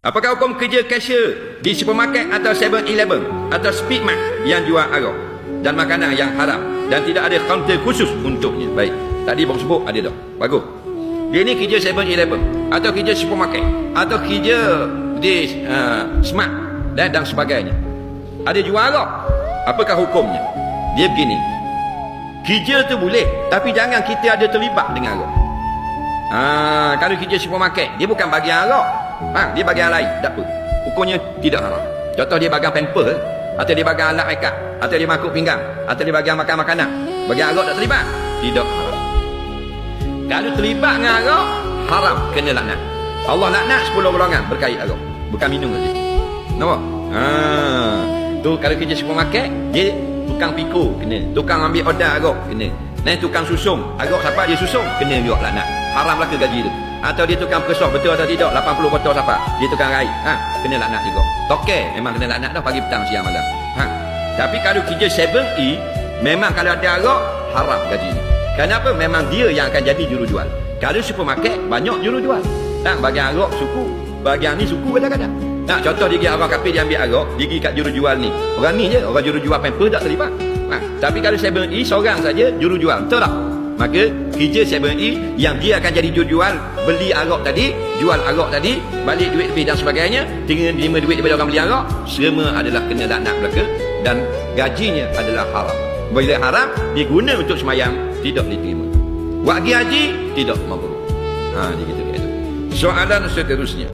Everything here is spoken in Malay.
Apakah hukum kerja cashier di supermarket atau 7-Eleven atau Speedmart yang jual arak dan makanan yang haram dan tidak ada kaunter khusus untuknya? Baik, tadi baru sebut ada dah. Bagus. Dia ni kerja 7-Eleven atau kerja supermarket atau kerja di Smart dan sebagainya. Ada jual arak. Apakah hukumnya? Dia begini. Kerja tu boleh, tapi jangan kita ada terlibat dengan arak. Kalau kerja supermarket, dia bukan bagian arak. Dia bagian lain, tak apa. Hukumnya tidak haram. Contoh dia bagian pamper, atau dia bagian alat makeup, atau dia makuk pinggang, atau dia bagian makan makanan. Bagian arak tak terlibat? Tidak haram. Kalau terlibat dengan arak, haram, kena laknat. Allah laknat 10 golongan berkait arak. Bukan minum saja. Nampak? Tu kalau kerja supermarket, dia tukang pikul kena, tukang ambil order arak kena, dan tukang susung arak siapa dia susung kena juga laknat. Haramlah ke gaji tu. Atau dia tukang peresok betul atau tidak 80 botol siapa dia tukang raih, kena laknat juga. Toke memang kena laknat dah pagi petang siang malam. Tapi kalau kerja 7E, memang kalau ada arak haram gajinya. Kenapa? Memang dia yang akan jadi jurujual. Kalau supermarket banyak jurujual. Bagian arak suku, bagian ni suku kadang-kadang. Contoh dia pergi orang kapil, dia ambil arak, dia pergi kat jurujual ni. Orang ni je, orang jurujual pamper tak terlibat. Tapi kalau 7E seorang saja jurujual, betul tak? Maka kerja 7E yang dia akan jadi jurujual, beli arak tadi, jual arak tadi, balik duit lebih dan sebagainya, tinggal terima duit daripada orang beli arak, semua adalah kena laknat belaka dan gajinya adalah haram. Bila haram, diguna untuk semayang, tidak diterima. Buat haji, tidak mabrur. Dia kata. Soalan seterusnya.